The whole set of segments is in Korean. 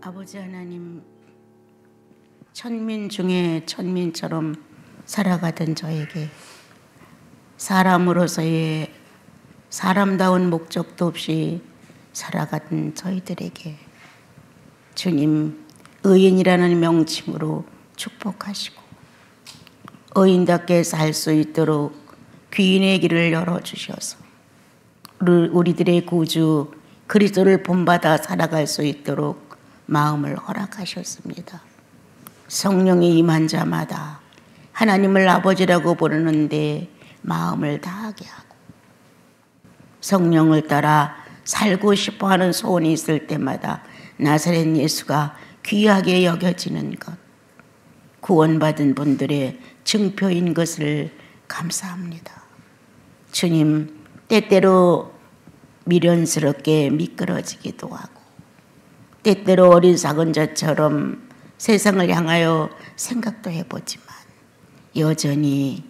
아버지 하나님, 천민 중에 천민처럼 살아가던 저에게 사람으로서의 사람다운 목적도 없이 살아가던 저희들에게 주님 의인이라는 명칭으로 축복하시고 의인답게 살 수 있도록 귀인의 길을 열어주셔서 우리들의 구주 그리스도를 본받아 살아갈 수 있도록 마음을 허락하셨습니다. 성령이 임한 자마다 하나님을 아버지라고 부르는데 마음을 다하게 하고 성령을 따라 살고 싶어하는 소원이 있을 때마다 나사렛 예수가 귀하게 여겨지는 것, 구원받은 분들의 증표인 것을 감사합니다. 주님, 때때로 미련스럽게 미끄러지기도 하고 때때로 어리석은 자처럼 세상을 향하여 생각도 해보지만 여전히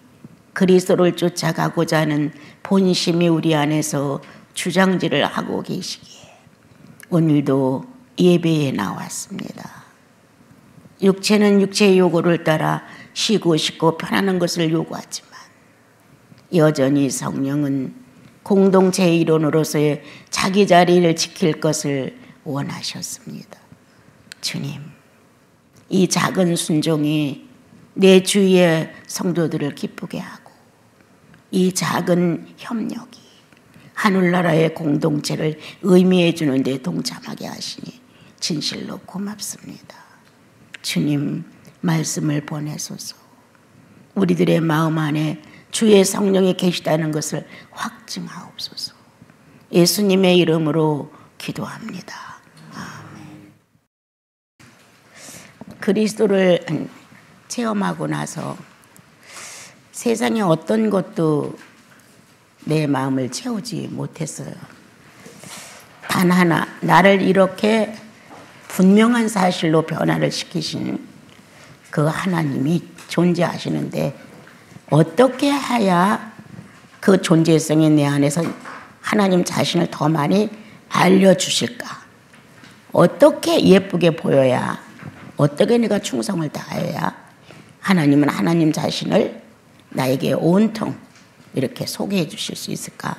그리스도를 쫓아가고자 하는 본심이 우리 안에서 주장질을 하고 계시기에 오늘도 예배에 나왔습니다. 육체는 육체의 요구를 따라 쉬고 싶고 편안한 것을 요구하지만 여전히 성령은 공동체의 일원으로서의 자기 자리를 지킬 것을 원하셨습니다. 주님, 이 작은 순종이 내 주위의 성도들을 기쁘게 하고 이 작은 협력이 하늘나라의 공동체를 의미해 주는 데 동참하게 하시니 진실로 고맙습니다. 주님, 말씀을 보내소서. 우리들의 마음 안에 주의 성령이 계시다는 것을 확증하옵소서. 예수님의 이름으로 기도합니다. 아멘. 그리스도를 체험하고 나서 세상에 어떤 것도 내 마음을 채우지 못했어요. 단 하나, 나를 이렇게 분명한 사실로 변화를 시키신 그 하나님이 존재하시는데 어떻게 해야 그 존재성이 내 안에서 하나님 자신을 더 많이 알려주실까? 어떻게 예쁘게 보여야, 어떻게 내가 충성을 다해야 하나님은 하나님 자신을 나에게 온통 이렇게 소개해 주실 수 있을까?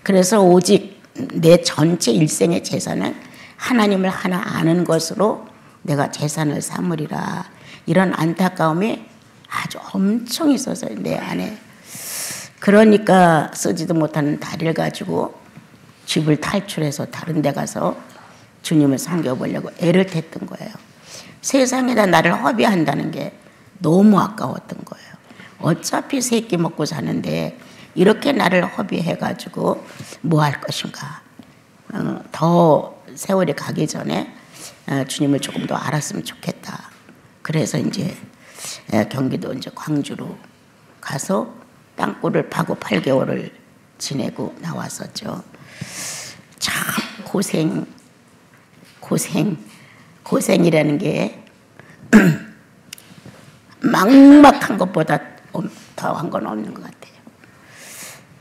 그래서 오직 내 전체 일생의 재산은 하나님을 하나 아는 것으로 내가 재산을 삼으리라. 이런 안타까움이 아주 엄청 있어서 내 안에. 그러니까 쓰지도 못하는 다리를 가지고 집을 탈출해서 다른 데 가서 주님을 섬겨보려고 애를 댔던 거예요. 세상에다 나를 허비한다는 게 너무 아까웠던 거예요. 어차피 새끼 먹고 사는데 이렇게 나를 허비해가지고 뭐 할 것인가. 더 세월이 가기 전에 주님을 조금 더 알았으면 좋겠다. 그래서 이제 경기도 이제 광주로 가서 땅굴을 파고 8개월을 지내고 나왔었죠. 참 고생이라는 게 막막한 것보다 더한 건 없는 것 같아요.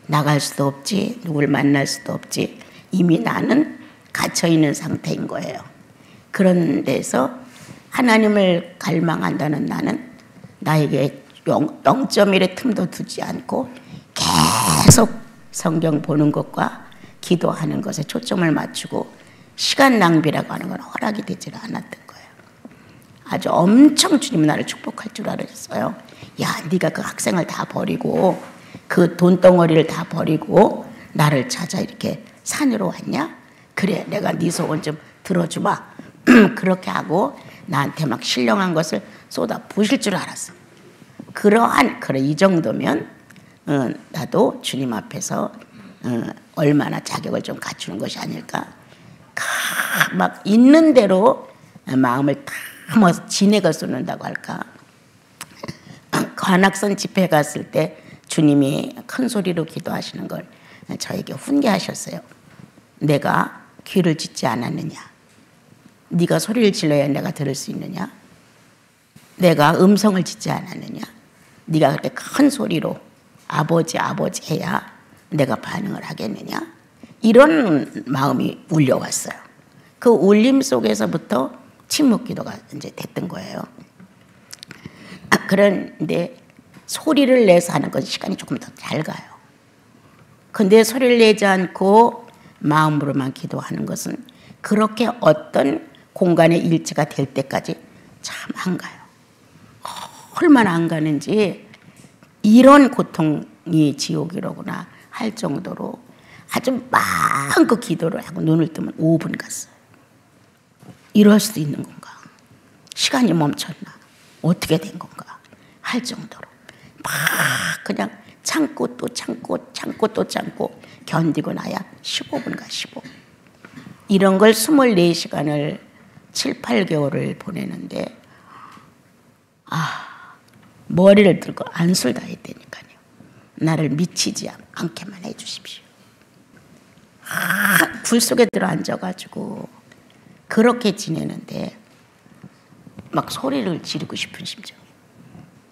나갈 수도 없지, 누굴 만날 수도 없지. 이미 나는 갇혀있는 상태인 거예요. 그런 데서 하나님을 갈망한다는 나는 나에게 0.1의 틈도 두지 않고 계속 성경 보는 것과 기도하는 것에 초점을 맞추고 시간 낭비라고 하는 건 허락이 되지 않았던 거예요. 아주 엄청 주님은 나를 축복할 줄 알았어요. 야, 네가 그 학생을 다 버리고 그 돈덩어리를 다 버리고 나를 찾아 이렇게 산으로 왔냐? 그래, 내가 네 소원 좀 들어주마. 그렇게 하고 나한테 막 신령한 것을 쏟아 부으실 줄 알았어. 그래, 이 정도면 나도 주님 앞에서 얼마나 자격을 좀 갖추는 것이 아닐까. 막 있는 대로 마음을 다 뭐 진액을 쏟는다고 할까. 관악산 집회 갔을 때 주님이 큰 소리로 기도하시는 걸 저에게 훈계하셨어요. 내가 귀를 짓지 않았느냐? 네가 소리를 질러야 내가 들을 수 있느냐? 내가 음성을 짓지 않았느냐? 네가 그렇게 큰 소리로 아버지 아버지 해야 내가 반응을 하겠느냐? 이런 마음이 울려왔어요. 그 울림 속에서부터 침묵기도가 이제 됐던 거예요. 그런데 소리를 내서 하는 건 시간이 조금 더 잘 가요. 근데 소리를 내지 않고 마음으로만 기도하는 것은 그렇게 어떤 공간의 일치가 될 때까지 참 안 가요. 얼마나 안 가는지 이런 고통이 지옥이로구나 할 정도로 아주 마음껏 기도를 하고 눈을 뜨면 5분 갔어요. 이럴 수도 있는 건가? 시간이 멈췄나? 어떻게 된 건가? 할 정도로 막 그냥 참고 또 참고 참고 또 참고 견디고 나야 15분 가 15분. 이런 걸 24시간을 7, 8개월을 보내는데 머리를 들고 안술 다 했다니까요. 나를 미치지 않게만 해주십시오. 불 속에 들어 앉아가지고 그렇게 지내는데 막 소리를 지르고 싶은 심정.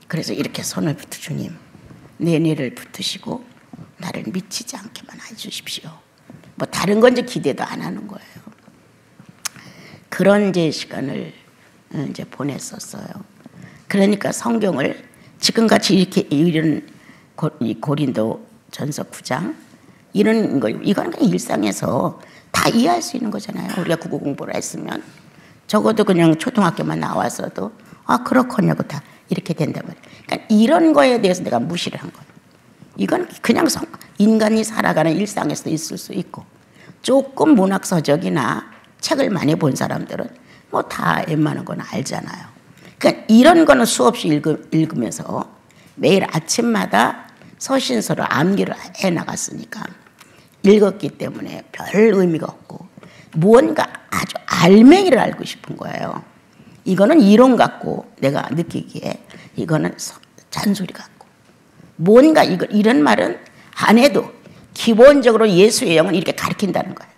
그래서 이렇게 손을 붙여 주님 내 뇌를 붙으시고 나를 미치지 않게만 해주십시오. 뭐 다른 건 이제 기대도 안 하는 거예요. 그런 이제 시간을 이제 보냈었어요. 그러니까 성경을 지금같이 이렇게 이런 고린도 전서 9장 이런 거 이건 그냥 일상에서 다 이해할 수 있는 거잖아요. 우리가 국어 공부를 했으면 적어도 그냥 초등학교만 나왔어도 그렇군요. 다 이렇게 된단 말이에요. 그러니까 이런 거에 대해서 내가 무시를 한 거예요. 이건 그냥 인간이 살아가는 일상에서 있을 수 있고 조금 문학 서적이나 책을 많이 본 사람들은 뭐 다 웬만한 건 알잖아요. 그러니까 이런 거는 수없이 읽으면서 매일 아침마다 서신서로 암기를 해나갔으니까 읽었기 때문에 별 의미가 없고 무언가 아주 알맹이를 알고 싶은 거예요. 이거는 이론 같고 내가 느끼기에 이거는 잔소리 같고 뭔가 이런 말은 안 해도 기본적으로 예수의 영은 이렇게 가르친다는 거예요.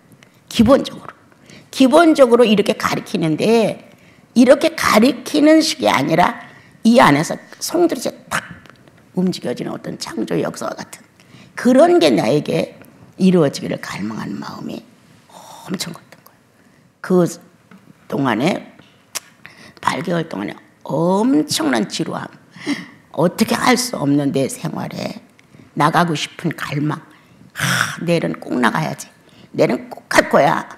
기본적으로 이렇게 가르치는데 이렇게 가르치는 식이 아니라 이 안에서 성들이 딱 움직여지는 어떤 창조의 역사와 같은 그런 게 나에게 이루어지기를 갈망하는 마음이 엄청 컸던 거예요. 그 동안에 8개월 동안에 엄청난 지루함, 어떻게 할 수 없는 내 생활에 나가고 싶은 갈망, 내일은 꼭 나가야지, 내일은 꼭 갈 거야.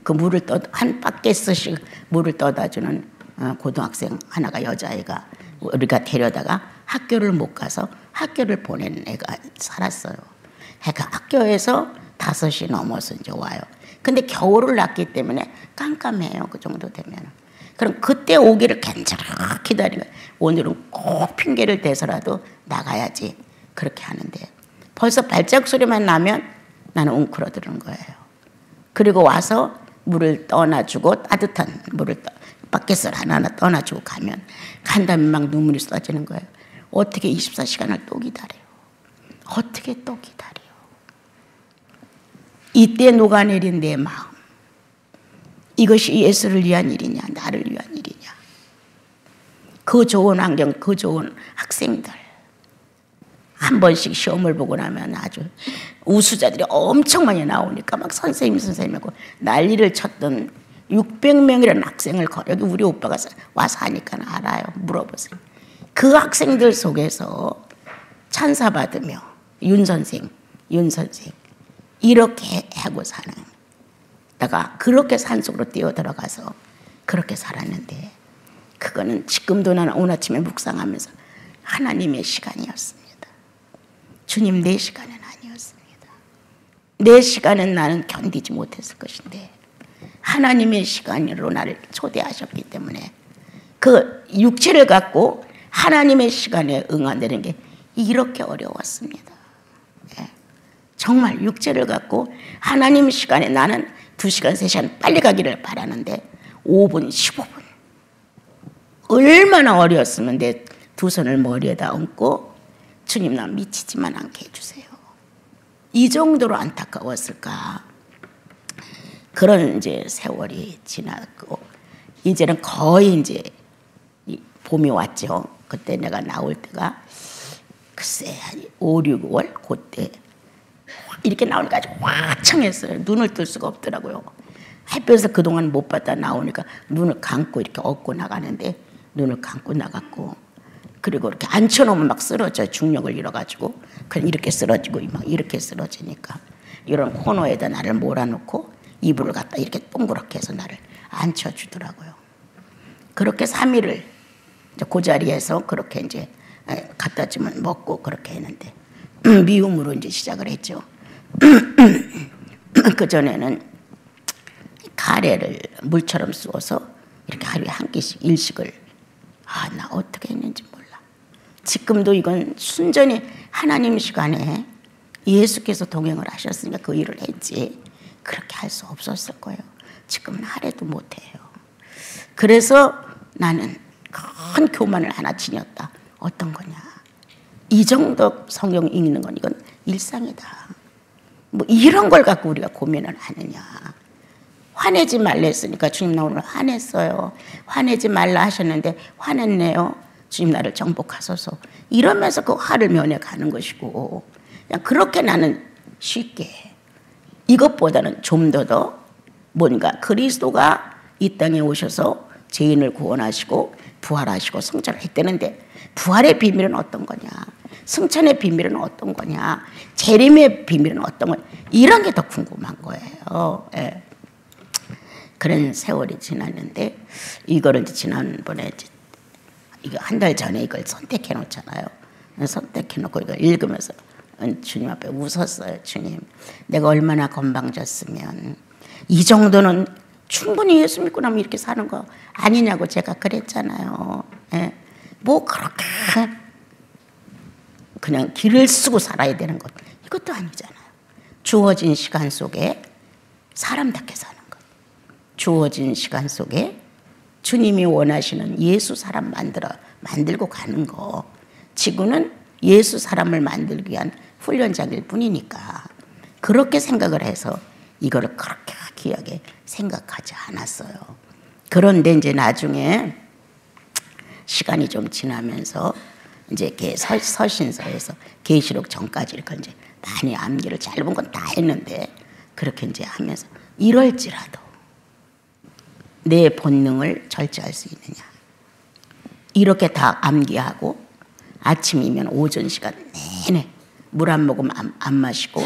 그 물을 한 바켓씩 물을 떠다 주는 고등학생 하나가 여자애가 우리가 데려다가 학교를 못 가서 학교를 보낸 애가 살았어요. 그러니까 학교에서 5시 넘어서 이제 와요. 근데 겨울을 났기 때문에 깜깜해요. 그 정도 되면. 그럼 그때 오기를 괜찮아 기다리면 오늘은 꼭 핑계를 대서라도 나가야지 그렇게 하는데 벌써 발자국 소리만 나면 나는 웅크러드는 거예요. 그리고 와서 물을 떠나주고 따뜻한 물을 바켓을 하나하나 떠나주고 가면 간 다음에 막 눈물이 쏟아지는 거예요. 어떻게 24시간을 또 기다려요. 어떻게 또 기다려요. 이때 녹아내린 내 마음. 이것이 예수를 위한 일이냐 나를 위한 일이냐. 그 좋은 환경 그 좋은 학생들 한 번씩 시험을 보고 나면 아주 우수자들이 엄청 많이 나오니까 막 선생님하고 난리를 쳤던 600명이라는 학생을 여기 우리 오빠가 와서 하니까 알아요. 물어보세요. 그 학생들 속에서 찬사받으며 윤 선생 이렇게 하고 사는 내가 그렇게 산속으로 뛰어들어가서 그렇게 살았는데 그거는 지금도 나는 오늘 아침에 묵상하면서 하나님의 시간이었습니다. 주님 내 시간은 아니었습니다. 내 시간은 나는 견디지 못했을 것인데 하나님의 시간으로 나를 초대하셨기 때문에 그 육체를 갖고 하나님의 시간에 응한다는 게 이렇게 어려웠습니다. 정말 육체를 갖고 하나님 시간에 나는 2시간, 3시간 빨리 가기를 바라는데 5분, 15분 얼마나 어려웠으면 내 두 손을 머리에다 얹고 주님 나 미치지만 않게 해주세요. 이 정도로 안타까웠을까. 그런 이제 세월이 지났고 이제는 거의 이제 봄이 왔죠. 그때 내가 나올 때가 글쎄 5, 6월 그때 이렇게 나오니까 아주 화창했어요. 눈을 뜰 수가 없더라고요. 햇볕에서 그동안 못 봤다 나오니까 눈을 감고 이렇게 업고 나가는데 눈을 감고 나갔고, 그리고 이렇게 앉혀놓으면 막 쓰러져요. 중력을 잃어가지고. 그냥 이렇게 쓰러지고 막 이렇게 쓰러지니까 이런 코너에다 나를 몰아놓고 이불을 갖다 이렇게 동그랗게 해서 나를 앉혀주더라고요. 그렇게 3일을 그 자리에서 그렇게 이제 갖다 주면 먹고 그렇게 했는데 미움으로 이제 시작을 했죠. 그 전에는 카레를 물처럼 쏘아서 이렇게 하루에 한 끼씩 일식을, 나 어떻게 했는지 몰라. 지금도 이건 순전히 하나님 시간에 예수께서 동행을 하셨으니까 그 일을 했지, 그렇게 할 수 없었을 거예요. 지금은 하래도 못해요. 그래서 나는 큰 교만을 하나 지녔다. 어떤 거냐, 이 정도 성경 읽는 건 이건 일상이다. 뭐 이런 걸 갖고 우리가 고민을 하느냐. 화내지 말라 했으니까 주님 나 오늘 화냈어요. 화내지 말라 하셨는데 화냈네요. 주님 나를 정복하소서. 이러면서 그 화를 면해가는 것이고, 그냥 그렇게 나는 쉽게, 이것보다는 좀 더 뭔가 그리스도가 이 땅에 오셔서 죄인을 구원하시고 부활하시고 성천을 했다는데 부활의 비밀은 어떤 거냐, 승천의 비밀은 어떤 거냐, 재림의 비밀은 어떤 거냐, 이런 게 더 궁금한 거예요. 예. 그런 세월이 지났는데 이거를 지난번에 이거 한 달 전에 이걸 선택해 놓잖아요. 선택해 놓고 이걸 읽으면서 주님 앞에 웃었어요. 주님, 내가 얼마나 건방졌으면 이 정도는 충분히 예수 믿고 나면 이렇게 사는 거 아니냐고 제가 그랬잖아요. 예. 뭐 그렇게 그냥 길을 쓰고 살아야 되는 것, 이것도 아니잖아요. 주어진 시간 속에 사람답게 사는 것, 주어진 시간 속에 주님이 원하시는 예수 사람 만들고 가는 거, 지구는 예수 사람을 만들기 위한 훈련장일 뿐이니까 그렇게 생각을 해서 이거를 그렇게 귀하게 생각하지 않았어요. 그런데 이제 나중에 시간이 좀 지나면서 이제 서신서에서 계시록 전까지 이렇게 이제 많이 암기를 짧은 건 다 했는데 그렇게 이제 하면서 이럴지라도 내 본능을 절제할 수 있느냐, 이렇게 다 암기하고 아침이면 오전 시간 내내 물 한 모금 안 마시고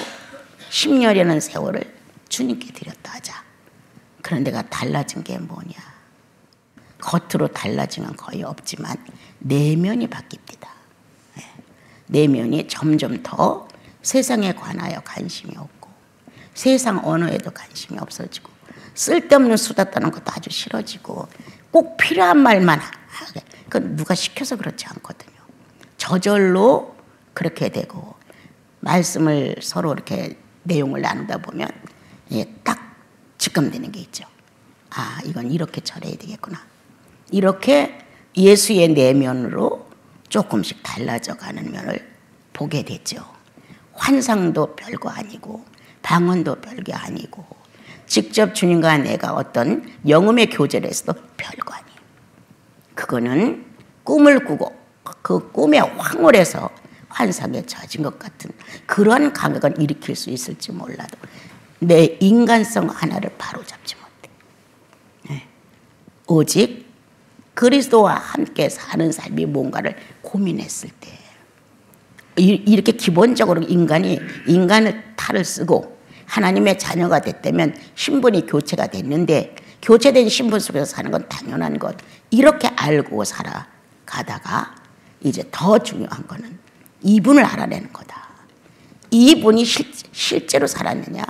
10년이라는 세월을 주님께 드렸다 하자. 그런 데가 달라진 게 뭐냐, 겉으로 달라진 건 거의 없지만 내면이 바뀝니다. 내면이 점점 더 세상에 관하여 관심이 없고 세상 언어에도 관심이 없어지고 쓸데없는 수다 떠는 것도 아주 싫어지고 꼭 필요한 말만 하게, 그건 누가 시켜서 그렇지 않거든요. 저절로 그렇게 되고 말씀을 서로 이렇게 내용을 나누다 보면 딱 직감되는 게 있죠. 이건 이렇게 처리해야 되겠구나. 이렇게 예수의 내면으로 조금씩 달라져 가는 면을 보게 됐죠. 환상도 별거 아니고 방언도 별게 아니고 직접 주님과 내가 어떤 영음의 교제를 했어도 별거 아니에요. 그거는 꿈을 꾸고 그 꿈에 황홀해서 환상에 젖은 것 같은 그런 감각을 일으킬 수 있을지 몰라도 내 인간성 하나를 바로잡지 못해. 오직 그리스도와 함께 사는 삶이 뭔가를 고민했을 때, 이렇게 기본적으로 인간의 탈을 쓰고 하나님의 자녀가 됐다면 신분이 교체가 됐는데 교체된 신분 속에서 사는 건 당연한 것, 이렇게 알고 살아가다가 이제 더 중요한 거는 이분을 알아내는 거다. 이분이 실제로 살았느냐,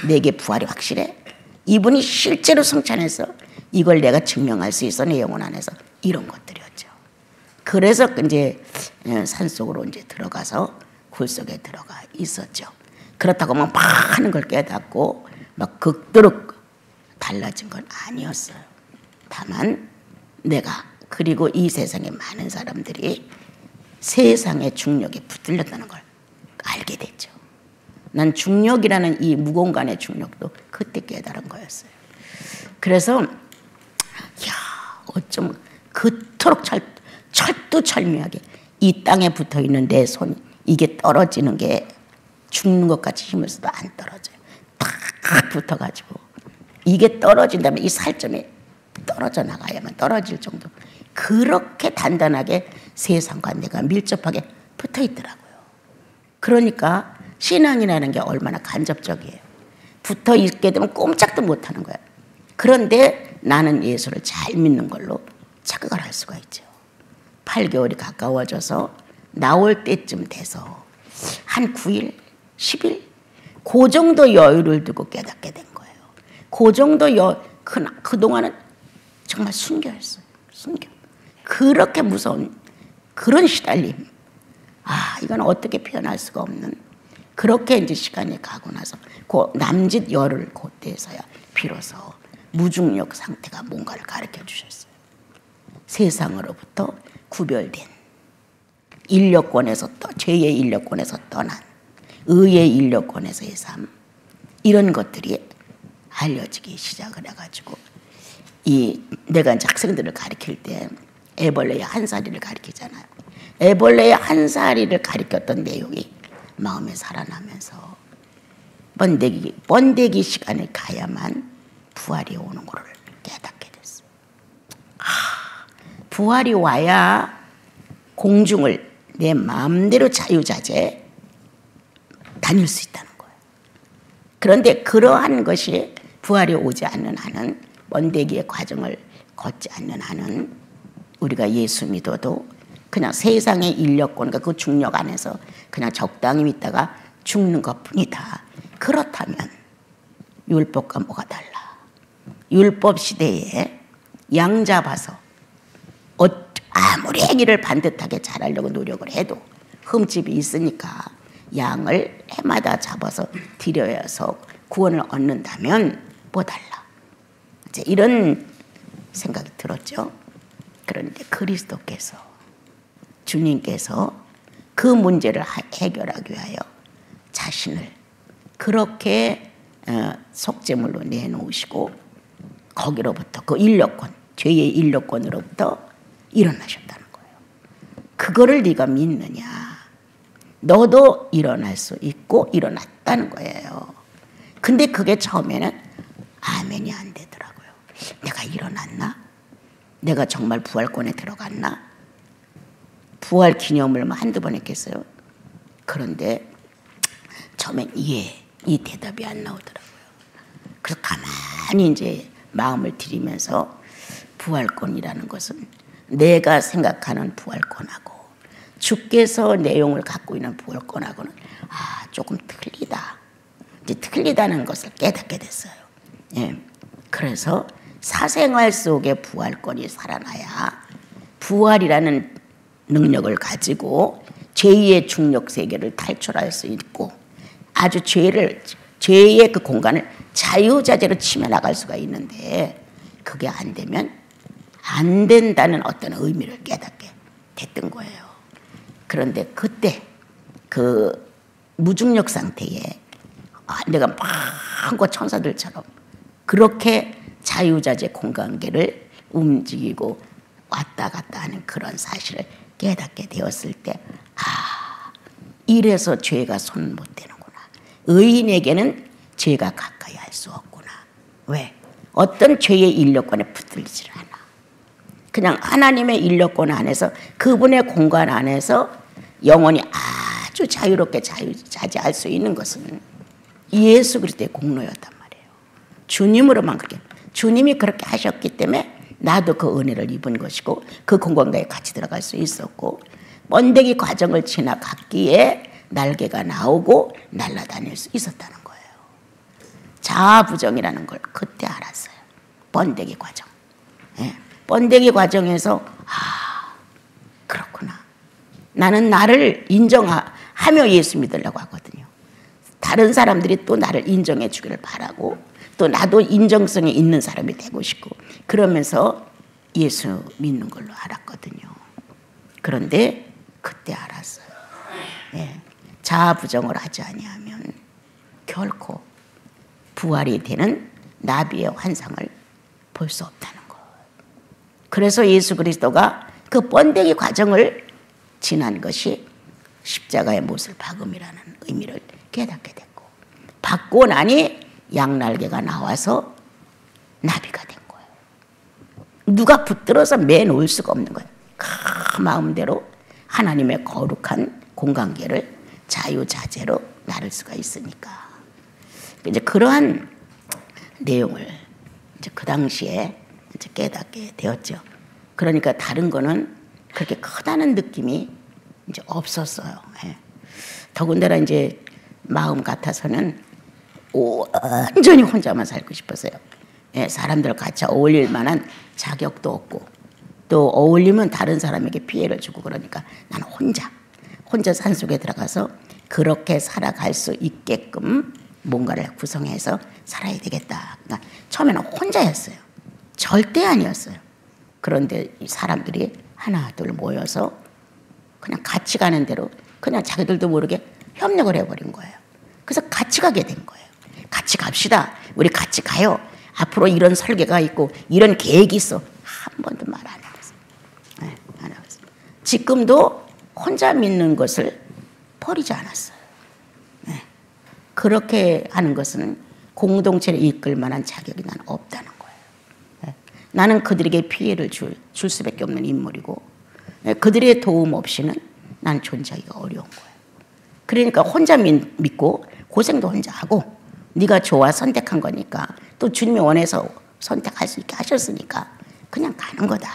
내게 부활이 확실해, 이분이 실제로 성찬해서 이걸 내가 증명할 수 있어 내 영혼 안에서, 이런 것들이었죠. 그래서 이제 산속으로 이제 들어가서 굴 속에 들어가 있었죠. 그렇다고 막 많은 걸 깨닫고 막 극도로 달라진 건 아니었어요. 다만 내가, 그리고 이 세상에 많은 사람들이 세상의 중력에 붙들렸다는 걸 알게 됐죠. 난 중력이라는 이 무공간의 중력도 그때 깨달은 거였어요. 그래서 어쩜 그토록 철두철미하게 이 땅에 붙어있는 내 손, 이게 떨어지는 게 죽는 것 같이 힘을 써도 안 떨어져요. 딱 붙어가지고 이게 떨어진다면 이 살점이 떨어져 나가야만 떨어질 정도. 그렇게 단단하게 세상과 내가 밀접하게 붙어 있더라고요. 그러니까 신앙이라는 게 얼마나 간접적이에요. 붙어 있게 되면 꼼짝도 못 하는 거예요. 그런데 나는 예수를 잘 믿는 걸로 착각을 할 수가 있죠. 8개월이 가까워져서 나올 때쯤 돼서 한 9일, 10일 그 정도 여유를 두고 깨닫게 된 거예요. 그 정도 그동안은 정말 순교였어요. 순교. 그렇게 무서운 그런 시달림. 이건 어떻게 표현할 수가 없는 그렇게 이제 시간이 가고 나서 그 남짓 열흘 그때서야 비로소 무중력 상태가 뭔가를 가르쳐 주셨어요. 세상으로부터 구별된 인력권에서 죄의 인력권에서 떠난 의의 인력권에서의 삶, 이런 것들이 알려지기 시작을 해가지고 내가 이제 학생들을 가르칠 때 애벌레의 한사리를 가르치잖아요. 애벌레의 한사리를 가르쳤던 내용이 마음에 살아나면서 번데기 시간을 가야만 부활이 오는 것을 깨닫게 됐어요. 부활이 와야 공중을 내 마음대로 자유자재 다닐 수 있다는 거예요. 그런데 그러한 것이 부활이 오지 않는 한은, 번데기의 과정을 걷지 않는 한은 우리가 예수 믿어도 그냥 세상의 인력권과 그 중력 안에서 그냥 적당히 있다가 죽는 것뿐이다. 그렇다면 율법과 뭐가 달라? 율법 시대에 양 잡아서 아무리 행위를 반듯하게 잘하려고 노력을 해도 흠집이 있으니까 양을 해마다 잡아서 드려야 해서 구원을 얻는다면 뭐 달라? 이제 이런 생각이 들었죠. 그런데 그리스도께서, 주님께서 그 문제를 해결하기 위하여 자신을 그렇게 속죄물로 내놓으시고 거기로부터 그 인력권, 죄의 인력권으로부터 일어나셨다는 거예요. 그거를 네가 믿느냐? 너도 일어날 수 있고 일어났다는 거예요. 근데 그게 처음에는 아멘이 안 되더라고요. 내가 일어났나? 내가 정말 부활권에 들어갔나? 부활 기념을 한두 번 했겠어요? 그런데 처음엔 이 대답이 안 나오더라고요. 그래서 가만히 이제 마음을 들이면서 부활권이라는 것은 내가 생각하는 부활권하고 주께서 내용을 갖고 있는 부활권하고는 조금 틀리다. 이제 틀리다는 것을 깨닫게 됐어요. 예. 그래서 사생활 속에 부활권이 살아나야 부활이라는 능력을 가지고 죄의 중력 세계를 탈출할 수 있고 아주 죄의 그 공간을 자유자재로 치며 나갈 수가 있는데 그게 안 되면 안 된다는 어떤 의미를 깨닫게 됐던 거예요. 그런데 그때 그 무중력 상태에 내가 마음껏 천사들처럼 그렇게 자유자재 공간계를 움직이고 왔다 갔다 하는 그런 사실을 깨닫게 되었을 때 이래서 죄가 손 못 대는구나. 의인에게는 죄가 가까이 할 수 없구나. 왜? 어떤 죄의 인력권에 붙들리질 않아. 그냥 하나님의 인력권 안에서 그분의 공간 안에서 영혼이 아주 자유롭게 자유자재할 수 있는 것은 예수 그리스도의 공로였단 말이에요. 주님으로만 그렇게, 주님이 그렇게 하셨기 때문에 나도 그 은혜를 입은 것이고 그 공간에 같이 들어갈 수 있었고 번데기 과정을 지나갔기에 날개가 나오고 날아다닐 수 있었다는 거예요. 자아부정이라는 걸 그때 알았어요. 번데기 과정. 예. 번데기 과정에서 그렇구나. 나는 나를 인정하며 예수 믿으려고 하거든요. 다른 사람들이 또 나를 인정해 주기를 바라고 또 나도 인정성이 있는 사람이 되고 싶고 그러면서 예수 믿는 걸로 알았거든요. 그런데 그때 알았어요. 예. 자아부정을 하지 아니하면 결코 부활이 되는 나비의 환상을 볼 수 없다는 것. 그래서 예수 그리스도가 그 번데기 과정을 지난 것이 십자가의 못을 박음이라는 의미를 깨닫게 됐고 받고 나니 양날개가 나와서 나비가 된 거예요. 누가 붙들어서 매놓을 수가 없는 거예요. 그 마음대로 하나님의 거룩한 공관계를 자유자재로 나눌 수가 있으니까. 이제 그러한 내용을 이제 그 당시에 이제 깨닫게 되었죠. 그러니까 다른 거는 그렇게 크다는 느낌이 이제 없었어요. 예. 더군다나 이제 마음 같아서는 완전히 혼자만 살고 싶었어요. 예, 사람들 같이 어울릴 만한 자격도 없고, 또 어울리면 다른 사람에게 피해를 주고, 그러니까 나는 혼자 산속에 들어가서 그렇게 살아갈 수 있게끔 뭔가를 구성해서 살아야 되겠다. 그러니까 처음에는 혼자였어요. 절대 아니었어요. 그런데 이 사람들이 하나 둘 모여서 그냥 같이 가는 대로 그냥 자기들도 모르게 협력을 해버린 거예요. 그래서 같이 가게 된 거예요. 같이 갑시다. 우리 같이 가요. 앞으로 이런 설계가 있고 이런 계획이 있어. 한 번도 말 안 해봤어요. 네, 안 해봤어요. 지금도 혼자 믿는 것을 버리지 않았어요. 네. 그렇게 하는 것은 공동체를 이끌 만한 자격이 나는 없다는 거예요. 네. 나는 그들에게 피해를 줄 수밖에 없는 인물이고, 네. 그들의 도움 없이는 난 존재하기가 어려운 거예요. 그러니까 혼자 믿고 고생도 혼자 하고, 네가 좋아 선택한 거니까, 또 주님이 원해서 선택할 수 있게 하셨으니까 그냥 가는 거다.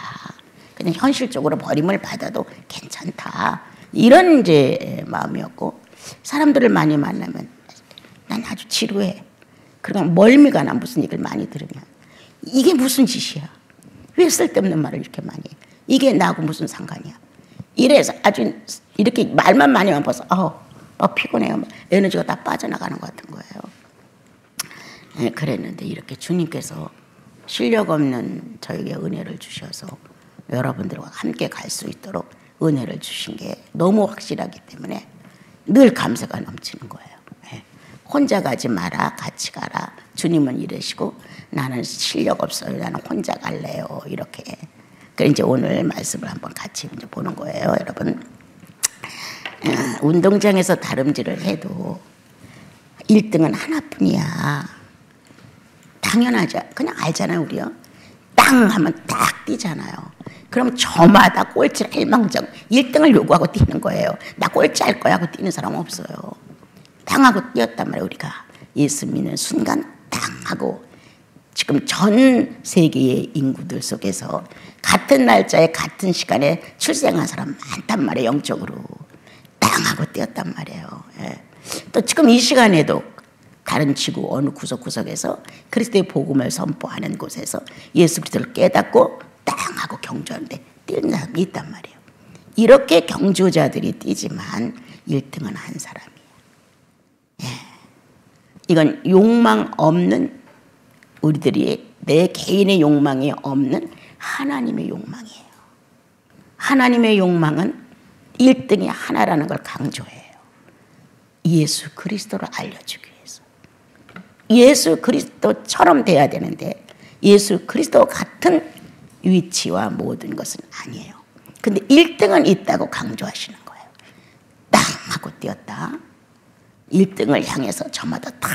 그냥 현실적으로 버림을 받아도 괜찮다. 이런 이제 마음이었고, 사람들을 많이 만나면 난 아주 지루해. 그러니까 멀미가 나. 무슨 얘기를 많이 들으면 이게 무슨 짓이야? 왜 쓸데없는 말을 이렇게 많이 해? 이게 나하고 무슨 상관이야? 이래서 아주 이렇게 말만 많이 하면 벌써 피곤해요. 에너지가 다 빠져나가는 것 같은 거예요. 네, 그랬는데 이렇게 주님께서 실력 없는 저에게 은혜를 주셔서 여러분들과 함께 갈 수 있도록 은혜를 주신 게 너무 확실하기 때문에 늘 감사가 넘치는 거예요. 네. 혼자 가지 마라, 같이 가라. 주님은 이러시고 나는 실력 없어요. 나는 혼자 갈래요. 이렇게. 그래서 이제 오늘 말씀을 한번 같이 이제 보는 거예요, 여러분. 운동장에서 다름질을 해도 1등은 하나뿐이야. 당연하죠. 그냥 알잖아요, 우리요. 땅 하면 딱 뛰잖아요. 그럼 저마다 꼴찌를 할 망정 1등을 요구하고 뛰는 거예요. 나 꼴찌 할 거야 하고 뛰는 사람 없어요. 땅하고 뛰었단 말이에요. 우리가 예수 믿는 순간 땅하고, 지금 전 세계의 인구들 속에서 같은 날짜에 같은 시간에 출생한 사람 많단 말이에요. 영적으로 땅하고 뛰었단 말이에요. 예. 또 지금 이 시간에도 다른 지구 어느 구석구석에서 그리스도의 복음을 선포하는 곳에서 예수 그리스도를 깨닫고 땅하고 경주하는데 뛰는 사람이 있단 말이에요. 이렇게 경주자들이 뛰지만 1등은 한 사람이에요. 예. 이건 욕망 없는, 우리들이 내 개인의 욕망이 없는 하나님의 욕망이에요. 하나님의 욕망은 1등이 하나라는 걸 강조해요. 예수 그리스도를 알려주기 위해서. 예수 그리스도처럼 돼야 되는데 예수 그리스도 같은 위치와 모든 것은 아니에요. 근데 1등은 있다고 강조하시는 거예요. 땅 하고 뛰었다. 1등을 향해서 저마다 다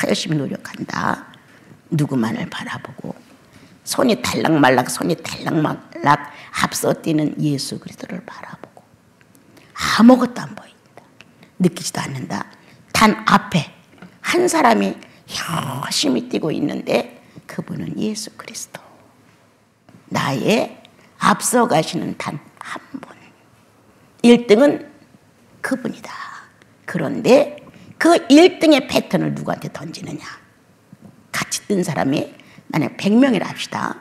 열심히 노력한다. 누구만을 바라보고 손이 달락말락 앞서 뛰는 예수 그리스도를 바라보고 아무것도 안 보인다. 느끼지도 않는다. 단 앞에 한 사람이 열심히 뛰고 있는데 그분은 예수 그리스도. 나의 앞서 가시는 단 한 분. 1등은 그분이다. 그런데 그 1등의 패턴을 누구한테 던지느냐. 같이 뜬 사람이 만약 100명이라 합시다.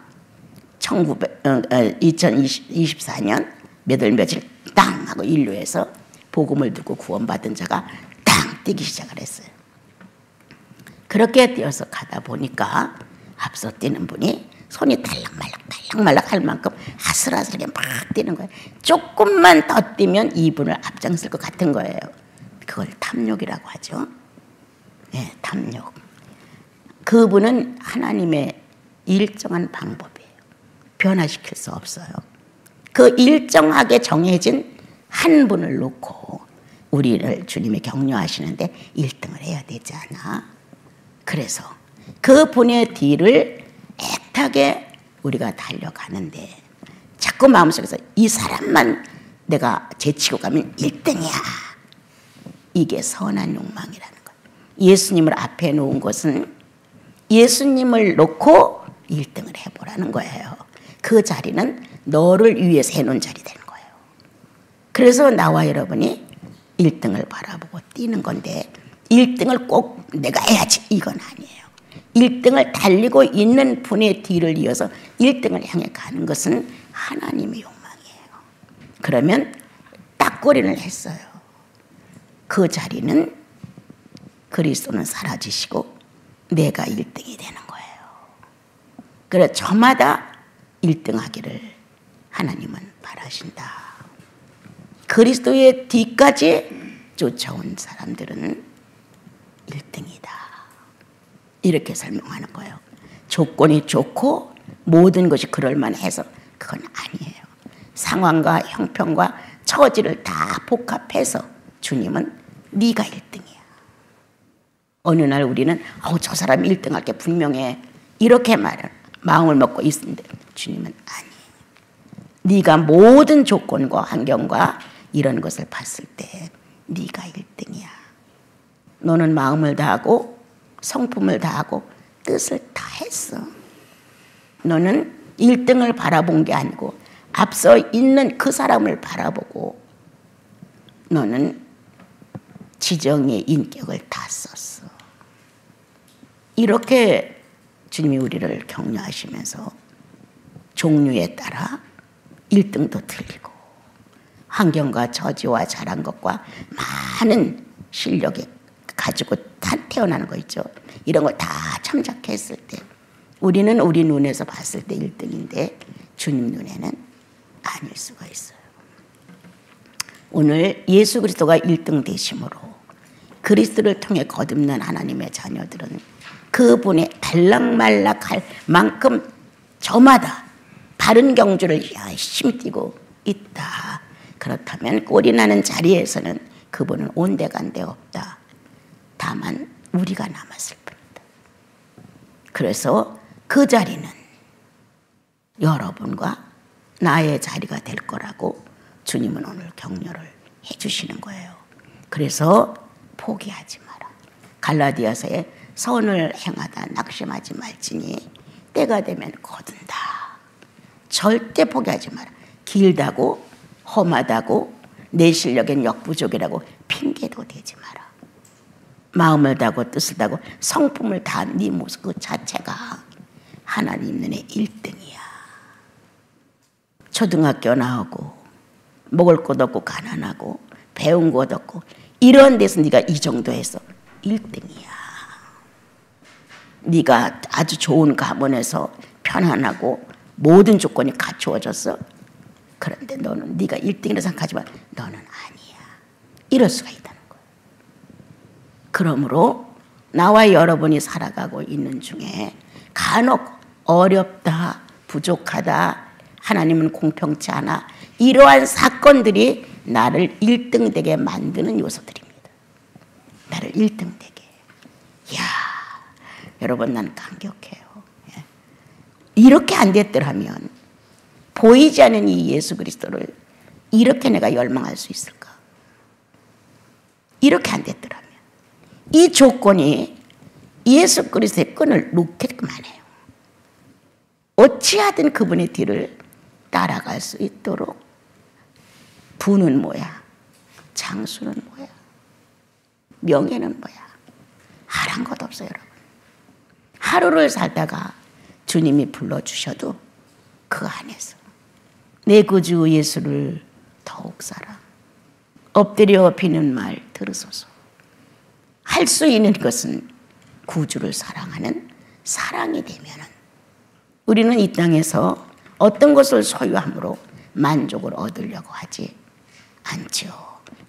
2024년 몇월 며칠 땅 하고 인류에서 복음을 듣고 구원받은 자가 땅 뛰기 시작을 했어요. 그렇게 뛰어서 가다 보니까 앞서 뛰는 분이 손이 달락말락 할 만큼 아슬아슬하게 막 뛰는 거예요. 조금만 더 뛰면 이분을 앞장설 것 같은 거예요. 그걸 탐욕이라고 하죠. 네, 탐욕. 그분은 하나님의 일정한 방법이에요. 변화시킬 수 없어요. 그 일정하게 정해진 한 분을 놓고 우리를 주님이 격려하시는데 1등을 해야 되지 않아? 그래서 그 분의 뒤를 비슷하게 우리가 달려가는데 자꾸 마음속에서 이 사람만 내가 제치고 가면 1등이야. 이게 선한 욕망이라는 거예요. 예수님을 앞에 놓은 것은 예수님을 놓고 1등을 해보라는 거예요. 그 자리는 너를 위해서 해놓은 자리 되는 거예요. 그래서 나와 여러분이 1등을 바라보고 뛰는 건데 1등을 꼭 내가 해야지 이건 아니에요. 1등을 달리고 있는 분의 뒤를 이어서 1등을 향해 가는 것은 하나님의 욕망이에요. 그러면 딱꼬리를 했어요. 그 자리는 그리스도는 사라지시고 내가 1등이 되는 거예요. 그래서 저마다 1등 하기를 하나님은 바라신다. 그리스도의 뒤까지 쫓아온 사람들은 1등이다. 이렇게 설명하는 거예요. 조건이 좋고 모든 것이 그럴만해서 그건 아니에요. 상황과 형편과 처지를 다 복합해서 주님은 네가 1등이야. 어느 날 우리는 저 사람 1등 할 게 분명해. 이렇게 마음을 먹고 있는데 주님은 아니. 네가 모든 조건과 환경과 이런 것을 봤을 때 네가 1등이야. 너는 마음을 다하고 성품을 다하고 뜻을 다 했어. 너는 1등을 바라본 게 아니고 앞서 있는 그 사람을 바라보고 너는 지정의 인격을 다 썼어. 이렇게 주님이 우리를 격려하시면서 종류에 따라 1등도 틀리고 환경과 처지와 잘한 것과 많은 실력이 가지고 다 태어나는 거 있죠. 이런 걸 다 참작했을 때 우리는 우리 눈에서 봤을 때 1등인데 주님 눈에는 아닐 수가 있어요. 오늘 예수 그리스도가 1등 되심으로 그리스도를 통해 거듭난 하나님의 자녀들은 그분의 달락말락할 만큼 저마다 바른 경주를 열심히 뛰고 있다. 그렇다면 꼴이 나는 자리에서는 그분은 온데간데 없다. 다만 우리가 남았을 뿐이다. 그래서 그 자리는 여러분과 나의 자리가 될 거라고 주님은 오늘 격려를 해주시는 거예요. 그래서 포기하지 마라. 갈라디아서에 선을 행하다 낙심하지 말지니 때가 되면 거둔다. 절대 포기하지 마라. 길다고 험하다고 내 실력엔 역부족이라고 핑계도 대지 마라. 마음을 다하고 뜻을 다하고 성품을 다한 네 모습 그 자체가 하나님 눈에 1등이야. 초등학교 나오고 먹을 것 없고 가난하고 배운 것 없고 이런 데서 네가 이 정도 해서 1등이야. 네가 아주 좋은 가문에서 편안하고 모든 조건이 갖추어졌어. 그런데 너는 네가 1등이라 생각하지만 너는 아니야. 이럴 수가 있다는 거야. 그러므로 나와 여러분이 살아가고 있는 중에 간혹 어렵다, 부족하다, 하나님은 공평치 않아 이러한 사건들이 나를 1등 되게 만드는 요소들입니다. 나를 1등 되게. 이야, 여러분 난 감격해요. 이렇게 안 됐더라면 보이지 않는 이 예수 그리스도를 이렇게 내가 열망할 수 있을까? 이렇게 안 됐더라면 이 조건이 예수 그리스도의 끈을 놓게끔 하네요. 어찌하든 그분의 뒤를 따라갈 수 있도록 부는 뭐야? 장수는 뭐야? 명예는 뭐야? 하란 것 없어요, 여러분. 하루를 살다가 주님이 불러주셔도 그 안에서 내 구주 예수를 더욱 사랑, 엎드려 비는 말 들으소서. 할 수 있는 것은 구주를 사랑하는 사랑이 되면은 우리는 이 땅에서 어떤 것을 소유함으로 만족을 얻으려고 하지 않죠.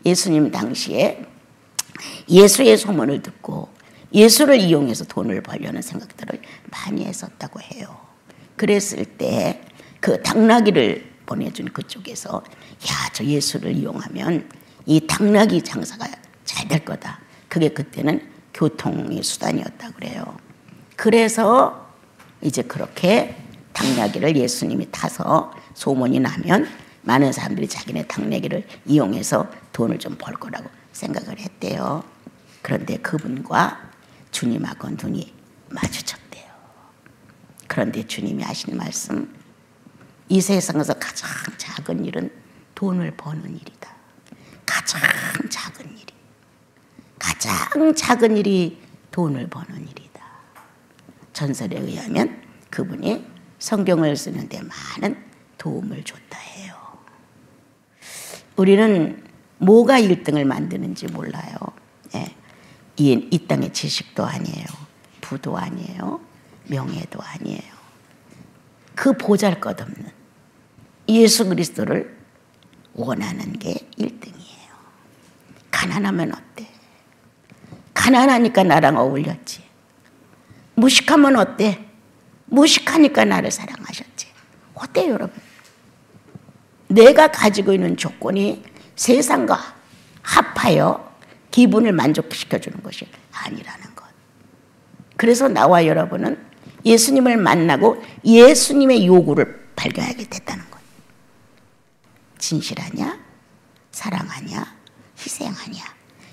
예수님 당시에 예수의 소문을 듣고 예수를 이용해서 돈을 벌려는 생각들을 많이 했었다고 해요. 그랬을 때 그 당나귀를 보내준 그쪽에서 야, 저 예수를 이용하면 이 당나귀 장사가 잘 될 거다. 그게 그때는 교통의 수단이었다고 그래요. 그래서 이제 그렇게 당나귀를 예수님이 타서 소문이 나면 많은 사람들이 자기네 당나귀를 이용해서 돈을 좀 벌 거라고 생각을 했대요. 그런데 그분과 주님하고 눈이 마주쳤대요. 그런데 주님이 하신 말씀, 이 세상에서 가장 작은 일은 돈을 버는 일이다. 가장 작은 일이. 가장 작은 일이 돈을 버는 일이다. 전설에 의하면 그분이 성경을 쓰는데 많은 도움을 줬다 해요. 우리는 뭐가 1등을 만드는지 몰라요. 예. 이 땅의 지식도 아니에요. 부도 아니에요. 명예도 아니에요. 그 보잘것없는 예수 그리스도를 원하는 게 1등이에요. 가난하면 어때? 가난하니까 나랑 어울렸지. 무식하면 어때? 무식하니까 나를 사랑하셨지. 어때요, 여러분? 내가 가지고 있는 조건이 세상과 합하여 기분을 만족시켜주는 것이 아니라는 것. 그래서 나와 여러분은 예수님을 만나고 예수님의 요구를 발견하게 됐다는 것. 진실하냐? 사랑하냐? 희생하냐?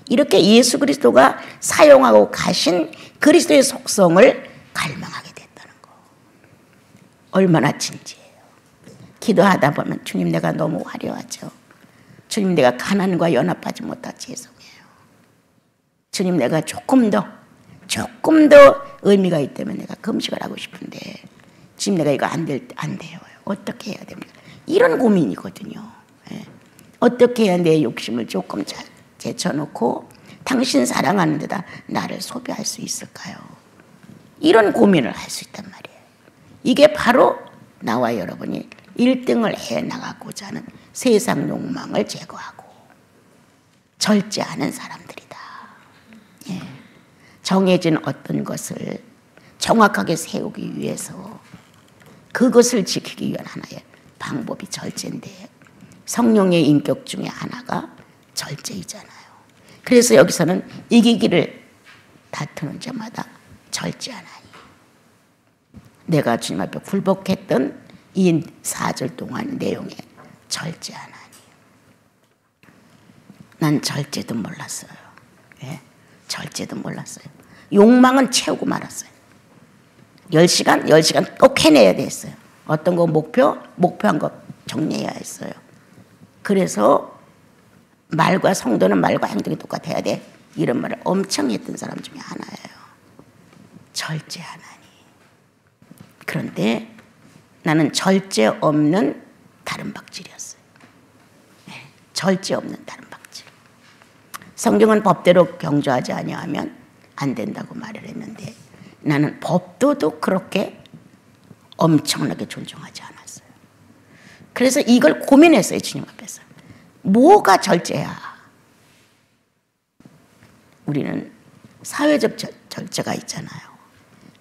이렇게 예수 그리스도가 사용하고 가신 그리스도의 속성을 갈망하게 됐다는 거. 얼마나 진지해요. 기도하다 보면 주님 내가 너무 화려하죠. 주님 내가 가난과 연합하지 못하 죄송해요. 주님 내가 조금 더 의미가 있다면 내가 금식을 하고 싶은데 주님 내가 이거 안 돼요. 어떻게 해야 됩니까? 이런 고민이거든요. 예. 어떻게 해야 내 욕심을 조금 잘 제쳐놓고 당신 사랑하는 데다 나를 소비할 수 있을까요? 이런 고민을 할 수 있단 말이에요. 이게 바로 나와 여러분이 1등을 해나가고자 하는 세상 욕망을 제거하고 절제하는 사람들이다. 예. 정해진 어떤 것을 정확하게 세우기 위해서 그것을 지키기 위한 하나의 방법이 절제인데 성령의 인격 중에 하나가 절제이잖아요. 그래서 여기서는 이기기를 다투는 자마다 절제하나니. 내가 주님 앞에 굴복했던 이 4절 동안 내용에 절제하나니. 난 절제도 몰랐어요. 예? 절제도 몰랐어요. 욕망은 채우고 말았어요. 10시간 꼭 해내야 됐어요. 어떤 거 목표한 거 정리해야 했어요. 그래서 말과 성도는 말과 행동이 똑같아야 돼. 이런 말을 엄청 했던 사람 중에 하나예요. 절제하나니. 그런데 나는 절제 없는 다른 박질이었어요. 네, 절제 없는 다른 박질. 성경은 법대로 경주하지 아니하면 안 된다고 말을 했는데 나는 법도도 그렇게 엄청나게 존중하지 않았어요. 그래서 이걸 고민했어요. 주님 앞에서. 뭐가 절제야? 우리는 사회적 절제가 있잖아요.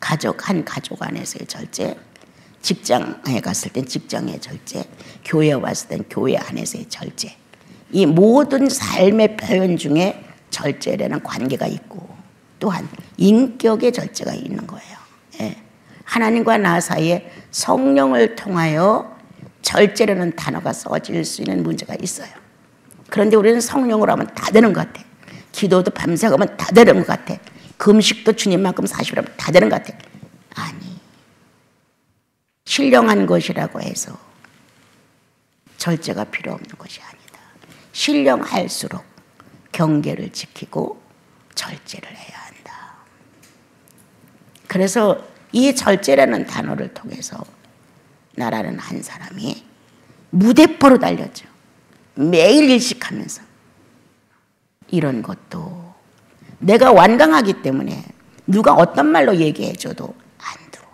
한 가족 안에서의 절제, 직장에 갔을 땐 직장의 절제, 교회에 왔을 땐 교회 안에서의 절제. 이 모든 삶의 표현 중에 절제라는 관계가 있고 또한 인격의 절제가 있는 거예요. 예. 하나님과 나 사이에 성령을 통하여 절제라는 단어가 써질 수 있는 문제가 있어요. 그런데 우리는 성령으로 하면 다 되는 것 같아. 기도도 밤새고 하면 다 되는 것 같아. 금식도 주님만큼 40일 하면 다 되는 것 같아. 아니. 신령한 것이라고 해서 절제가 필요 없는 것이 아니다. 신령할수록 경계를 지키고 절제를 해야 한다. 그래서 이 절제라는 단어를 통해서 나라는 한 사람이 무대포로 달렸죠. 매일 일식하면서. 이런 것도 내가 완강하기 때문에 누가 어떤 말로 얘기해줘도 안 들어와.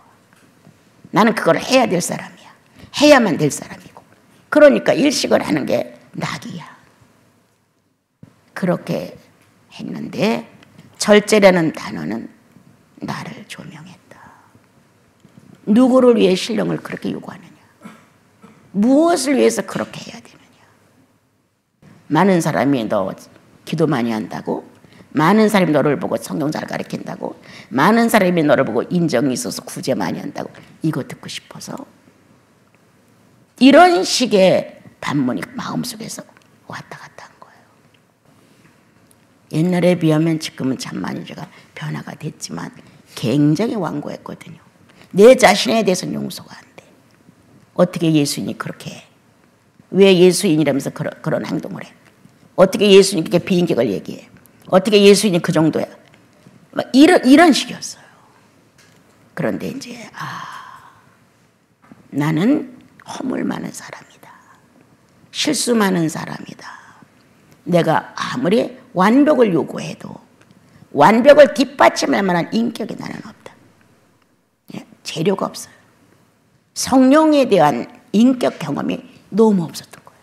나는 그걸 해야 될 사람이야. 해야만 될 사람이고. 그러니까 일식을 하는 게 낙이야. 그렇게 했는데 절제라는 단어는 나를 조명했다. 누구를 위해 신령을 그렇게 요구하느냐? 무엇을 위해서 그렇게 해야 되느냐? 많은 사람이 너 기도 많이 한다고, 많은 사람이 너를 보고 성경 잘 가르친다고, 많은 사람이 너를 보고 인정이 있어서 구제 많이 한다고, 이거 듣고 싶어서 이런 식의 반문이 마음속에서 왔다 갔다 한 거예요. 옛날에 비하면 지금은 참 많이 제가 변화가 됐지만 굉장히 완고했거든요. 내 자신에 대해서는 용서가 안 돼. 어떻게 예수인이 그렇게 해? 왜 예수인이라면서 그런 행동을 해? 어떻게 예수인이 그렇게 비인격을 얘기해? 어떻게 예수인이 그 정도야? 막 이런 식이었어요. 그런데 이제 나는 허물 많은 사람이다. 실수 많은 사람이다. 내가 아무리 완벽을 요구해도 완벽을 뒷받침할 만한 인격이 나는 없다. 재료가 없어요. 성령에 대한 인격 경험이 너무 없었던 거예요.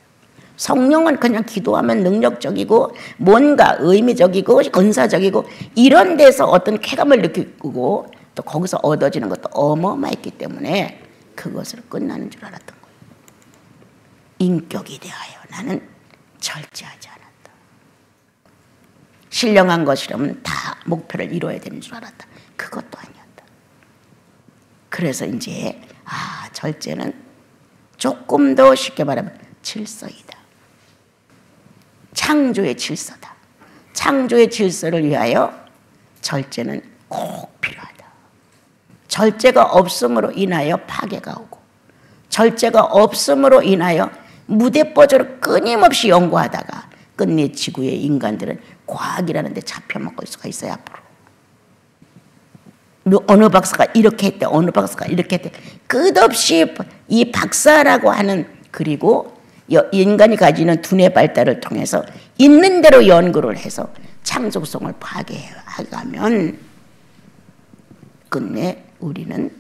성령은 그냥 기도하면 능력적이고 뭔가 의미적이고 은사적이고 이런 데서 어떤 쾌감을 느끼고 또 거기서 얻어지는 것도 어마어마했기 때문에 그것으로 끝나는 줄 알았던 거예요. 인격에 대하여 나는 절제하지 않았다. 신령한 것이라면 다 목표를 이루어야 되는 줄 알았다. 그것도 아니었다. 그래서 이제 절제는 조금 더 쉽게 말하면 질서이다. 창조의 질서다. 창조의 질서를 위하여 절제는 꼭 필요하다. 절제가 없음으로 인하여 파괴가 오고 절제가 없음으로 인하여 무대뽀조를 끊임없이 연구하다가 끝내 지구의 인간들은 과학이라는 데 잡혀먹을 수가 있어요. 앞으로 어느 박사가 이렇게 했대, 어느 박사가 이렇게 했대. 끝없이 이 박사라고 하는, 그리고 인간이 가지는 두뇌 발달을 통해서 있는 대로 연구를 해서 창조성을 파괴해가면 끝내 우리는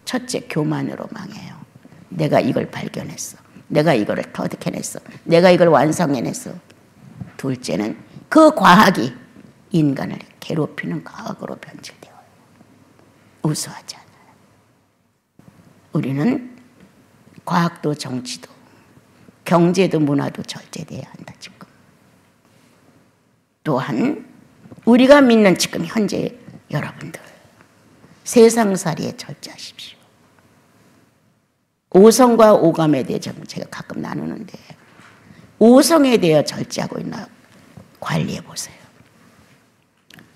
첫째 교만으로 망해요. 내가 이걸 발견했어. 내가 이거를 터득해냈어. 내가 이걸 완성해냈어. 둘째는 그 과학이 인간을 괴롭히는 과학으로 변질돼요. 우수하지 않아요. 우리는 과학도 정치도 경제도 문화도 절제돼야 한다. 지금 또한 우리가 믿는 지금 현재 여러분들 세상살이에 절제하십시오. 오성과 오감에 대해 제가 가끔 나누는데 오성에 대해 절제하고 있나 관리해 보세요.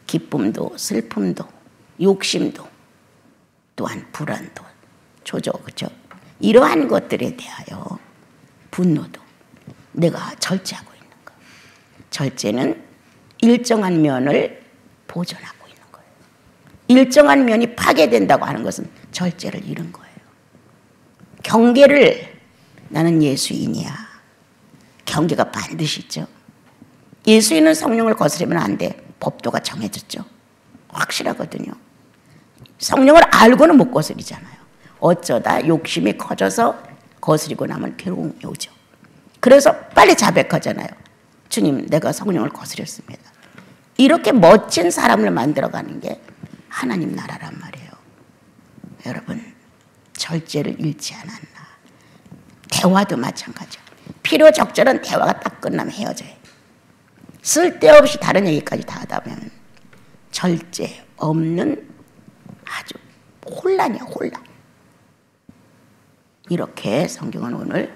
기쁨도 슬픔도 욕심도 또한 불안도 조조, 그렇죠? 이러한 것들에 대하여 분노도 내가 절제하고 있는 거. 절제는 일정한 면을 보존하고 있는 거예요. 일정한 면이 파괴된다고 하는 것은 절제를 잃은 거예요. 경계를, 나는 예수인이야. 경계가 반드시 있죠. 예수인은 성령을 거스르면 안 돼. 법도가 정해졌죠. 확실하거든요. 성령을 알고는 못 거스리잖아요. 어쩌다 욕심이 커져서 거스리고 나면 괴로움이 오죠. 그래서 빨리 자백하잖아요. 주님, 내가 성령을 거스렸습니다. 이렇게 멋진 사람을 만들어가는 게 하나님 나라란 말이에요. 여러분, 절제를 잃지 않았나. 대화도 마찬가지야. 필요 적절한 대화가 딱 끝나면 헤어져요. 쓸데없이 다른 얘기까지 다 하다 보면 절제 없는 아주 혼란이야, 혼란. 이렇게 성경은 오늘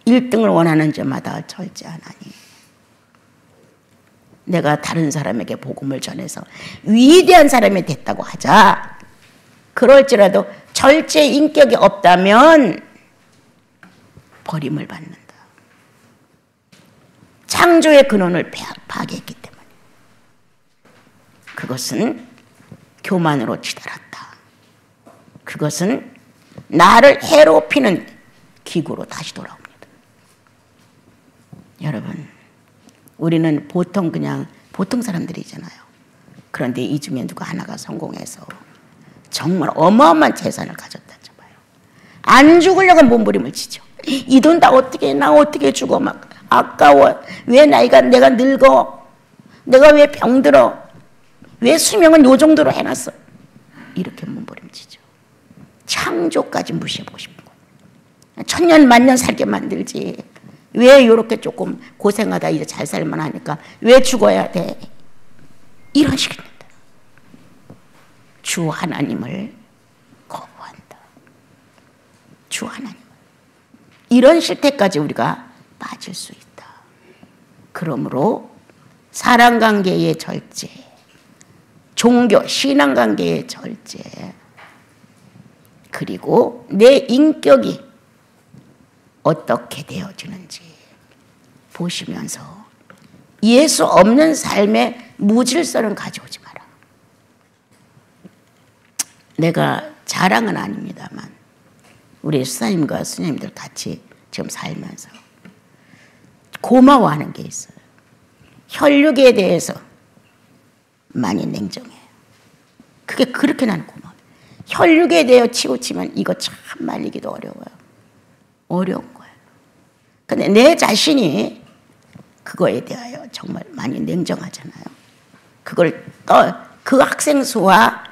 1등을 원하는 자마다 절제하나니, 내가 다른 사람에게 복음을 전해서 위대한 사람이 됐다고 하자. 그럴지라도 절제 인격이 없다면 버림을 받는다. 창조의 근원을 파괴했기 때문에. 그것은 교만으로 치달았다. 그것은 나를 해롭히는 기구로 다시 돌아옵니다. 여러분, 우리는 보통 그냥 보통 사람들이잖아요. 그런데 이 중에 누가 하나가 성공해서 정말 어마어마한 재산을 가졌다 쳐봐요. 안 죽으려고 몸부림을 치죠. 이 돈 다 어떻게 해? 나 어떻게 죽어? 막 아까워. 왜 나이가, 내가 늙어? 내가 왜 병들어? 왜 수명은 요 정도로 해놨어? 이렇게 몸부림치죠. 창조까지 무시해보고 싶은 거예요. 천년 만년 살게 만들지. 왜 이렇게 조금 고생하다 이제 잘 살만 하니까 왜 죽어야 돼? 이런 식입니다. 주 하나님을 거부한다. 주 하나님. 이런 실태까지 우리가 빠질 수 있다. 그러므로 사랑관계의 절제, 종교, 신앙관계의 절제, 그리고 내 인격이 어떻게 되어지는지 보시면서 예수 없는 삶의 무질서는 가져오지 마라. 내가 자랑은 아닙니다만 우리 수사님과 스님들 같이 지금 살면서 고마워하는 게 있어요. 혈육에 대해서 많이 냉정해요. 그게 그렇게 나는 고마워요. 혈육에 대해 치우치면 이거 참 말리기도 어려워요. 어려운 거예요. 근데 내 자신이 그거에 대하여 정말 많이 냉정하잖아요. 그걸 그 학생수와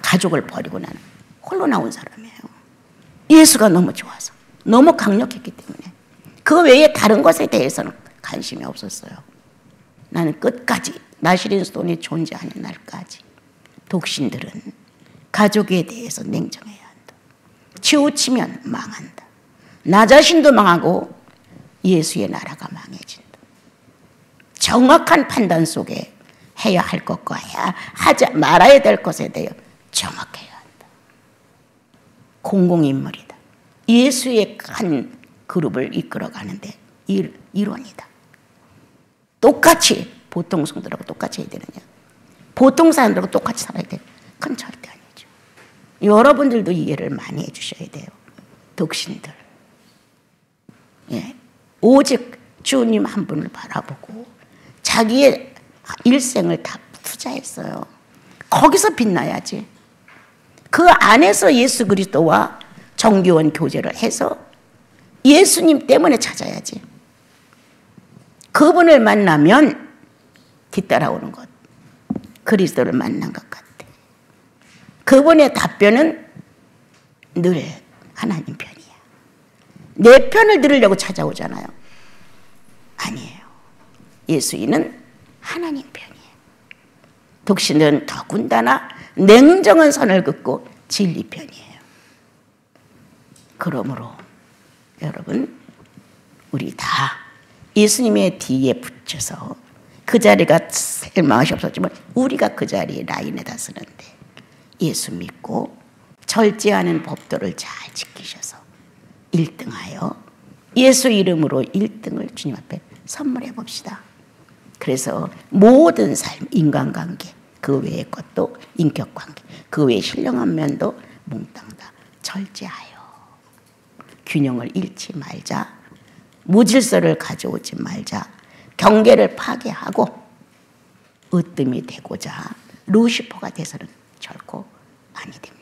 가족을 버리고 나는 홀로 나온 사람이에요. 예수가 너무 좋아서, 너무 강력했기 때문에 그 외에 다른 것에 대해서는 관심이 없었어요. 나는 끝까지 나시린스톤이 존재하는 날까지 독신들은 가족에 대해서 냉정해야 한다. 치우치면 망한다. 나 자신도 망하고 예수의 나라가 망해진다. 정확한 판단 속에 해야 할 것과 하지 말아야 될 것에 대해 정확해야 한다. 공공인물이다. 예수의 한 그룹을 이끌어가는데 일원이다. 똑같이 보통 성도라고 똑같이 해야 되느냐? 보통 사람들하고 똑같이 살아야 돼? 그건 절대 아니죠. 여러분들도 이해를 많이 해주셔야 돼요. 독신들. 예. 오직 주님 한 분을 바라보고 자기의 일생을 다 투자했어요. 거기서 빛나야지. 그 안에서 예수 그리스도와 정교한 교제를 해서 예수님 때문에 찾아야지. 그분을 만나면 뒤따라오는 것. 그리스도를 만난 것 같아. 그분의 답변은 늘 하나님 편이야. 내 편을 들으려고 찾아오잖아요. 아니에요. 예수인은 하나님 편이에요. 독신은 더군다나 냉정한 선을 긋고 진리 편이에요. 그러므로 여러분, 우리 다 예수님의 뒤에 붙여서 그 자리가 셀맛이 없었지만 우리가 그 자리에 라인에다 쓰는데 예수 믿고 절제하는 법도를 잘 지키셔서 1등하여 예수 이름으로 1등을 주님 앞에 선물해 봅시다. 그래서 모든 삶, 인간관계, 그 외의 것도 인격관계, 그 외의 신령한 면도 몽땅 다 절제하여 균형을 잃지 말자. 무질서를 가져오지 말자. 경계를 파괴하고 으뜸이 되고자 루시퍼가 돼서는 결코 아니 됩니다.